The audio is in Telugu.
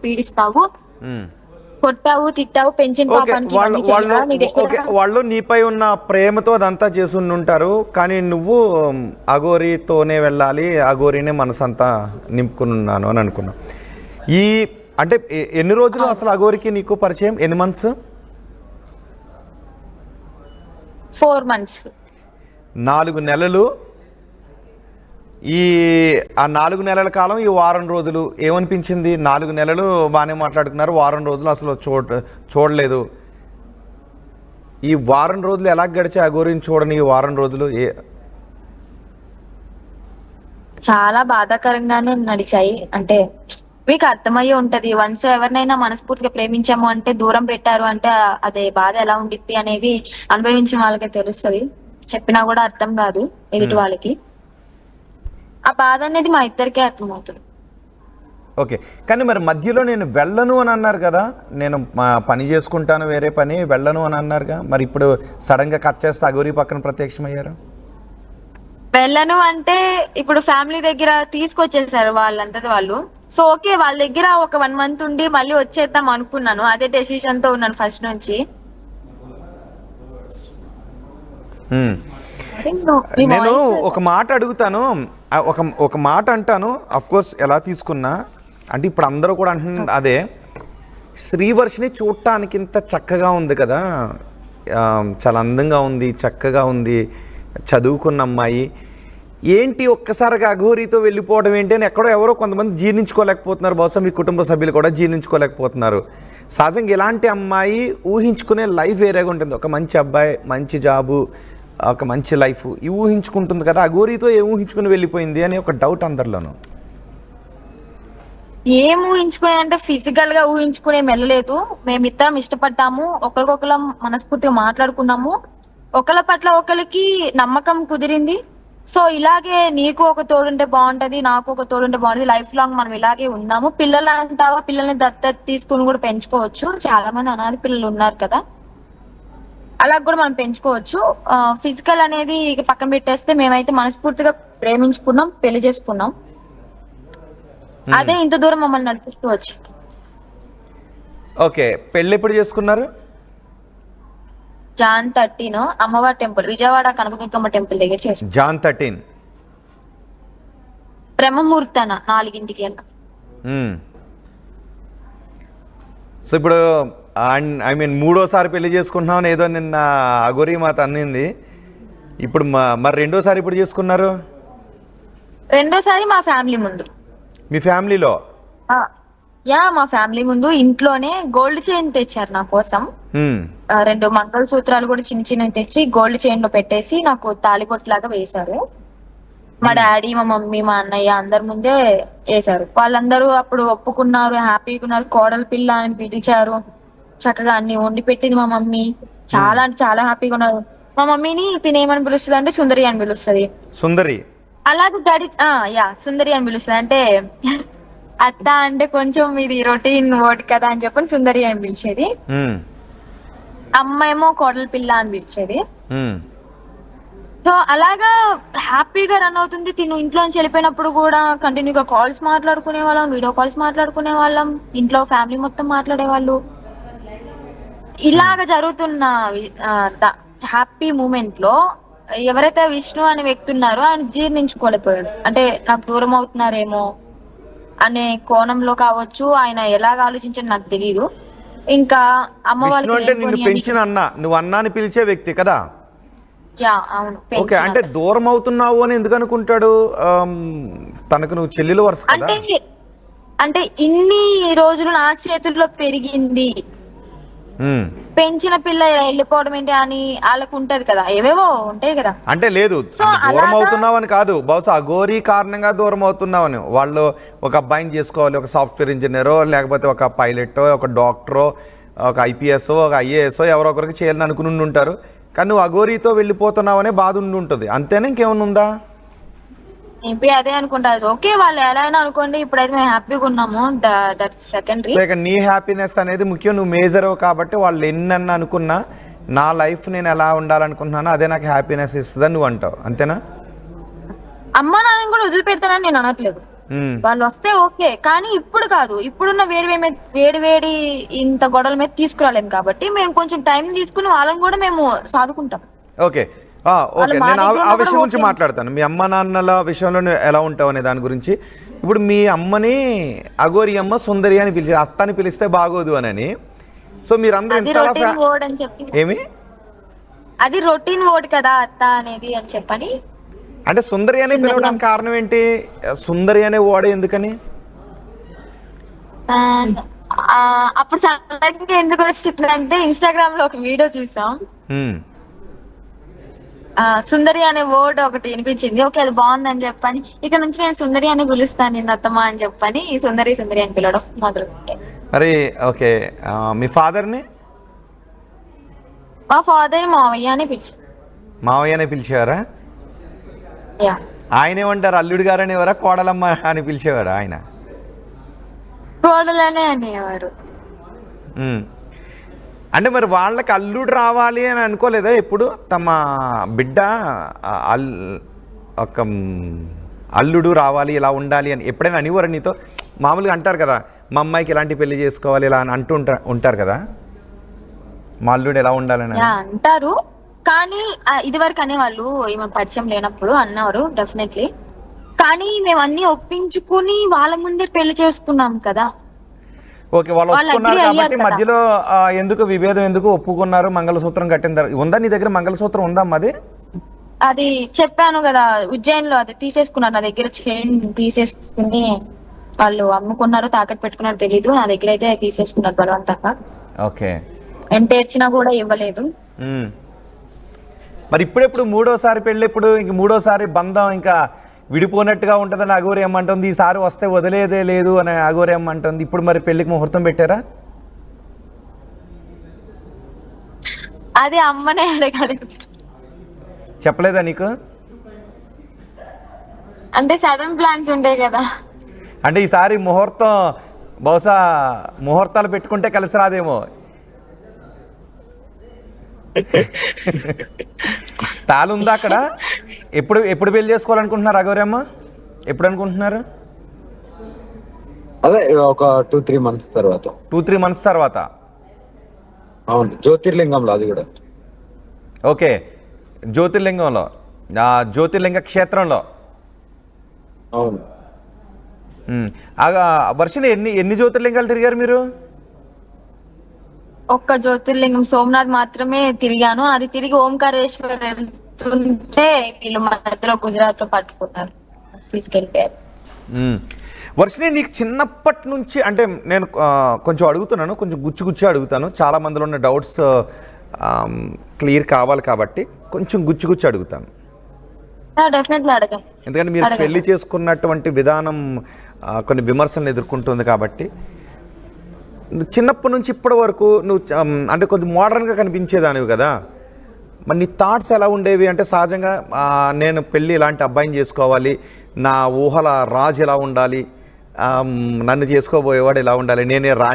పీడిస్తావు, కొట్టావు, తిట్టావు, పెంచిన పాపానికి ఇవన్నీ చేయాలా? నీ దగ్గర వాళ్ళు నీపై ఉన్న ప్రేమతో అదంతా చేసి ఉంటారు, కానీ నువ్వు అఘోరితోనే వెళ్ళాలి, అఘోరినే మనసంతా నింపుకుని ఉన్నాను అని అనుకున్నావు. ఈ అంటే ఎన్ని రోజులు అసలు అఘోరికి నీకు పరిచయం? ఎన్ని మంత్స్? 4 months. 4 నెలలు. ఆ 4 నెలల కాలం, ఈ వారం రోజులు ఏమనిపించింది? 4 నెలలు బాగానే మాట్లాడుకున్నారు, వారం రోజులు అసలు చూడలేదు. ఈ వారం రోజులు ఎలా గడిచే అఘోరిని చూడని ఈ వారం రోజులు? చాలా బాధాకరంగానే నడిచాయి. అంటే మీకు అర్థమయ్యే ఉంటది, వన్స్ ఎవరినైనా మనస్ఫూర్తిగా ప్రేమించాము అంటే దూరం పెట్టారు అంటే అదే బాధ ఎలా ఉండిద్ది అనేది అనుభవించిన వాళ్ళకే తెలుస్తుంది. చెప్పినా కూడా అర్థం కాదు ఎదుటి వాళ్ళకి. ఆ బాధ అనేది మా ఇద్దరికే అర్థమవుతుంది. ఓకే, కానీ మరి మధ్యలో నేను వెళ్ళను అని అన్నారు కదా, నేను పని చేసుకుంటాను వేరే పని, వెళ్ళను అని అన్నారుగా, మరి ఇప్పుడు సడన్గా కట్ చేస్తే అఘోరి పక్కన ప్రత్యక్షమయ్యారు. వెళ్ళను అంటే ఇప్పుడు ఫ్యామిలీ దగ్గర తీసుకొచ్చేసారు వాళ్ళంతటి వాళ్ళు. సో ఓకే, వాళ్ళ దగ్గర ఒక 1 month ఉండి మళ్ళీ వచ్చేద్దాం అనుకున్నాను. అదే డెసిషన్ తో ఉన్నాను ఫస్ట్ నుంచి. నేను ఒక మాట అడుగుతాను, ఒక మాట అంటాను, అఫ్ కోర్స్ ఎలా తీసుకున్నా అంటే ఇప్పుడు అందరూ కూడా అంటున్నారు అదే, శ్రీవర్షిని చూడటానికి ఇంత చక్కగా ఉంది కదా, చాలా అందంగా ఉంది, చక్కగా ఉంది, చదువుకున్న అమ్మాయి, ఏంటి ఒక్కసారిగా అఘోరితో వెళ్ళిపోవడం ఏంటి అని ఎవరో కొంతమంది జీర్ణించుకోలేకపోతున్నారు. బహుశా మీ కుటుంబ సభ్యులు కూడా జీర్ణించుకోలేకపోతున్నారు. సహజంగా ఇలాంటి అమ్మాయి ఊహించుకునే లైఫ్ వేరేగా ఉంటుంది. ఒక మంచి అబ్బాయి, మంచి జాబు, ఒక మంచి లైఫ్ ఇవి ఊహించుకుంటుంది కదా, అఘోరితో ఏం ఊహించుకుని వెళ్ళిపోయింది అని ఒక డౌట్ అందరిలోనూ. ఏం ఊహించుకునే అంటే ఫిజికల్ గా ఊహించుకునే వెళ్ళలేదు. మేమిద్దరం ఇష్టపడ్డాము, ఒకరికొకరం మనస్ఫూర్తిగా మాట్లాడుకున్నాము, ఒకళ్ళ పట్ల ఒకరికి నమ్మకం కుదిరింది. సో ఇలాగే నీకు ఒక తోడుంటే బాగుంటది, నాకు ఒక తోడుంటే బాగుంటది, లైఫ్ లాంగ్ మనం ఇలాగే ఉందాము. పిల్లలు అంటావా, పిల్లల్ని దత్తత తీసుకుని కూడా పెంచుకోవచ్చు. చాలా మంది అనాథ పిల్లలు ఉన్నారు కదా, అలా కూడా మనం పెంచుకోవచ్చు. ఫిజికల్ అనేది ఇక పక్కన పెట్టేస్తే మేమైతే మనస్ఫూర్తిగా ప్రేమించుకున్నాం, పెళ్లి చేసుకున్నాం. అదే ఇంత దూరం మమ్మల్ని నడిపిస్తూ వచ్చింది. ఓకే, పెళ్లి ఎప్పుడు చేసుకున్నారు? Jan 13 అమ్మవారి టెంపుల్, విజయవాడ కనకదుర్గమ్మ టెంపుల్ దగ్గర చేసాం. Jan 13 బ్రహ్మముహూర్తాన 4ంటికి అలా. సో ఇప్పుడు ఐ మీన్ 3వసారి పెళ్లి చేసుకుంటున్నాం ఏదో నిన్న అఘోరి మాత అన్నింది. ఇప్పుడు మరి 2వసారి ఇప్పుడు చేసుకున్నారు? 2వసారి మా ఫ్యామిలీ ముందు. మీ ఫ్యామిలీలో? మా ఫ్యామిలీ ముందు ఇంట్లోనే గోల్డ్ చైన్ తెచ్చారు నా కోసం. 2 మంగళసూత్రాలు కూడా చిన్న చిన్నవి తెచ్చి గోల్డ్ చైన్ లో పెట్టేసి నాకు తాళిబొట్టు లాగా వేశారు. మా డాడీ, మా మమ్మీ, మా అన్నయ్య అందరి ముందే వేశారు. వాళ్ళందరూ అప్పుడు ఒప్పుకున్నారు, హ్యాపీగా ఉన్నారు. కోడల పిల్ల అని పిలిచారు, చక్కగా అన్ని వండి పెట్టింది మా మమ్మీ. చాలా అంటే చాలా హ్యాపీగా ఉన్నారు. మా మమ్మీని తినేమని పిలుస్తుంది అంటే సుందరి అని పిలుస్తుంది. సుందరి అలాగే సుందరి అని పిలుస్తుంది. అంటే అత్త అంటే కొంచెం ఇది రొటీన్ వర్డ్ కదా అని చెప్పని సుందరి అని పిలిచేది. అమ్మ ఏమో కోడల పిల్ల అని పిలిచేది. సో అలాగా హ్యాపీగా రన్ అవుతుంది. తిను ఇంట్లోంచి వెళ్ళిపోయినప్పుడు కూడా కంటిన్యూగా కాల్స్ మాట్లాడుకునే వాళ్ళం, వీడియో కాల్స్ మాట్లాడుకునే వాళ్ళం, ఇంట్లో ఫ్యామిలీ మొత్తం మాట్లాడేవాళ్ళు. ఇలాగ జరుగుతున్న హ్యాపీ మూమెంట్ లో ఎవరైతే విష్ణు అనే వ్యక్తి ఉన్నారో ఆయన జీర్ణించుకోలేకపోయాడు. అంటే నాకు దూరం అవుతున్నారేమో అనే కోణంలో కావచ్చు, ఆయన ఎలాగ ఆలోచించని నాకు తెలియదు. ఇంకా అమ్మ వాళ్ళకి పెంచిన అన్న, నువ్వు అన్నాని పిలిచే వ్యక్తి కదా? అవును. ఓకే, అంటే దూరం అవుతున్నావు అని ఎందుకు అనుకుంటాడు? తనకు నువ్వు చెల్లెలు వరుస కదా? అంటే ఇన్ని రోజులు నా చేతుల్లో పెరిగింది, పెంచిన పిల్ల వెళ్ళిపోవడం ఏంటి అని వాళ్ళకు ఉంటది కదా, ఏవేవో ఉంటాయి కదా. అంటే లేదు దూరం అవుతున్నావు అని కాదు, బహుశా అఘోరి కారణంగా దూరం అవుతున్నావని. వాళ్ళు ఒక అబ్బాయిని చేసుకోవాలి, ఒక సాఫ్ట్వేర్ ఇంజనీరో, లేకపోతే ఒక పైలటో, ఒక డాక్టరో, ఒక ఐపీఎస్, ఒక ఐఏఎస్ ఎవరో ఒకరికి చేయాలని అనుకుని ఉంటారు. కానీ నువ్వు అఘోరితో వెళ్ళిపోతున్నావు అనే బాధ ఉండి ఉంటుంది, అంతేనా? ఇంకేమన్నా ఉందా? మేబీ అదే అనుకుంటా. ఓకే, వాళ్ళు ఎలా అయినా అనుకోండి, ఇప్పుడైతే మేము హ్యాపీగా ఉన్నాము, దట్స్ సెకండరీ. నీ హ్యాపీనెస్ అనేది ముఖ్యం, నువ్వు మేజర్ కాబట్టి వాళ్ళు ఎన్నన్నా అనుకున్నా నా లైఫ్ నేను ఎలా ఉండాలనుకుంటున్నానో అదే నాకు హ్యాపీనెస్ ఇస్తుందని నువ్వు అంటావు, అంతేనా? అమ్మా నాన్న కూడా వదిలిపెడతానని నేను అనట్లేదు. వాళ్ళు వస్తే ఓకే, కానీ ఇప్పుడు కాదు. ఇప్పుడున్న వేడి వేడి ఇంత గొడవల మీద తీసుకురాలేము కాబట్టి మేము కొంచెం టైం తీసుకుని వాళ్ళని కూడా మేము సాదుకుంటాం. ఓకే ఓకే, నేను ఆ విషయం గురించి మాట్లాడతాను. మీ అమ్మ నాన్నల విషయంలో నువ్వు ఎలా ఉంటావు అనే దాని గురించి. ఇప్పుడు మీ అమ్మని అఘోరి అమ్మ సుందరి అని పిలిచి అత్త అని పిలిస్తే బాగోదు అని, సో మీరందరూ ఏమి అది రొటీన్ వర్డ్ కదా అత్త అనేది అని చెప్పని. అంటే సుందరి అనే పిలవడానికి కారణం ఏంటి? సుందరి అనే వర్డ్ ఎందుకని? అప్పుడు సడన్గా ఎందుకు వచ్చిందంటే ఇన్స్టాగ్రామ్ లో ఒక వీడియో చూసాం, సుందరి అనే వర్డ్ ఒకటి వినిపించింది. ఓకే అది బాగుందని చెప్పని ఇక నుంచి నేను సుందరి అని పిలుస్తాను నిన్న అత్తమ్మ అని చెప్పని సుందరి సుందరి అని పిలవడం మొదలుపెట్టాను. మరి ఓకే, మీ ఫాదర్ని? మా ఫాదర్ మావయ్య అని పిలిచారు. మావయ్య అని పిలిచేవారా? ఆయన ఏమంటారు? అల్లుడు గారు అనేవారా, కోడలమ్మ అని పిలిచేవారా? ఆయన కోడలనే అనేవారు. అంటే మరి వాళ్ళకి అల్లుడు రావాలి అని అనుకోలేదా ఎప్పుడు? తమ బిడ్డ ఒక అల్లుడు రావాలి, ఇలా ఉండాలి అని ఎప్పుడైనా అనేవారు నీతో? మామూలుగా అంటారు కదా, మా అమ్మాయికి ఇలాంటి పెళ్లి చేసుకోవాలి ఇలా అని అంటూ ఉంటారు కదా, మా అల్లుడు ఎలా ఉండాలని అంటారు. కానీ ఇది వరకు అనేవాళ్ళు, ఈమె పరిచయం లేనప్పుడు అన్నారు డెఫినెట్లీ. కానీ మేము అన్ని ఒప్పించుకుని వాళ్ళ ముందే పెళ్లి చేసుకున్నాం కదా. ఓకే, వాళ్ళు ఒప్పుకున్నారు కాబట్టి మధ్యలో ఎందుకు విభేదం, ఎందుకు ఒప్పుకున్నారు? మంగళసూత్రం కట్టిన ఉందా నీ దగ్గర? మంగళసూత్రం ఉందా అమ్మది? అది చెప్పాను కదా, ఉజ్జయిన్ లో అది తీసేసుకున్నారు నా దగ్గర. చైన్ తీసేసుకుని వాళ్ళు అమ్ముకున్నారు, తాకట్టు పెట్టుకున్నారు తెలీదు, నా దగ్గర అయితే తీసేసుకున్నారు బలవంతంగా. ఓకే, ఎంత ఏడ్చినా కూడా ఇవ్వలేదు. మరి ఇప్పుడెప్పుడు మూడోసారి పెళ్ళి ఎప్పుడు? ఇంక మూడోసారి బంధం ఇంకా విడిపోయినట్టుగా ఉంటుందని అఘోరి అమ్మ అంటుంది. ఈసారి వస్తే వదిలేదే లేదు అని అఘోరి అమ్మ అంటుంది. ఇప్పుడు మరి పెళ్లికి ముహూర్తం పెట్టారా? అది అమ్మనే అడగాలి. చెప్పలేదా నీకు? అంటే సడన్ ప్లాన్స్ ఉంటాయి కదా. అంటే ఈసారి ముహూర్తం బహుశా ముహూర్తాలు పెట్టుకుంటే కలిసి రాదేమో. తాళుందా అక్కడ? ఎప్పుడు పెళ్లి చేసుకోవాలనుకుంటున్నారు అఘోరి అమ్మ? ఎప్పుడు అనుకుంటున్నారు? అదే ఒక 2-3 మంత్స్ తర్వాత. 2-3 మంత్స్ తర్వాత? అవును, జ్యోతిర్లింగంలో. అది కూడా ఓకే, జ్యోతిర్లింగంలో, జ్యోతిర్లింగ క్షేత్రంలో. అవును. వర్షిని ఎన్ని జ్యోతిర్లింగాలు తిరిగారు మీరు? ఒక్క జ్యోతిర్లింగం సోమనాథ్ మాత్రమే తిరిగాను. అది తిరిగి ఓంకారేశ్వర్ వెళ్తుంటే వీళ్ళు మధ్యలో గుజరాత్ లో పట్టుకున్నారు, తీసుకెళ్ళిపోయారు. వర్షిని నీకు చిన్నప్పటి నుంచి, అంటే నేను కొంచెం అడుగుతున్నాను, కొంచెం గుచ్చి అడుగుతాను, చాలా మందిలో ఉన్న డౌట్స్ క్లియర్ కావాలి కాబట్టి కొంచెం గుచ్చి అడుగుతాను. డెఫినెట్లీ అడగండి. ఎందుకంటే మీరు పెళ్లి చేసుకున్నటువంటి విధానం కొన్ని విమర్శలను ఎదుర్కొంటుంది కాబట్టి. చిన్నప్పటి నుంచి ఇప్పటి వరకు నువ్వు అంటే కొంచెం మోడర్న్గా కనిపించేదానివి కదా, మరి నీ థాట్స్ ఎలా ఉండేవి? అంటే సహజంగా నేను పెళ్ళి ఇలాంటి అబ్బాయిని చేసుకోవాలి, నా ఊహల రాజు ఎలా ఉండాలి, నన్ను చేసుకోబోయేవాడు ఎలా ఉండాలి, నేనే రాణి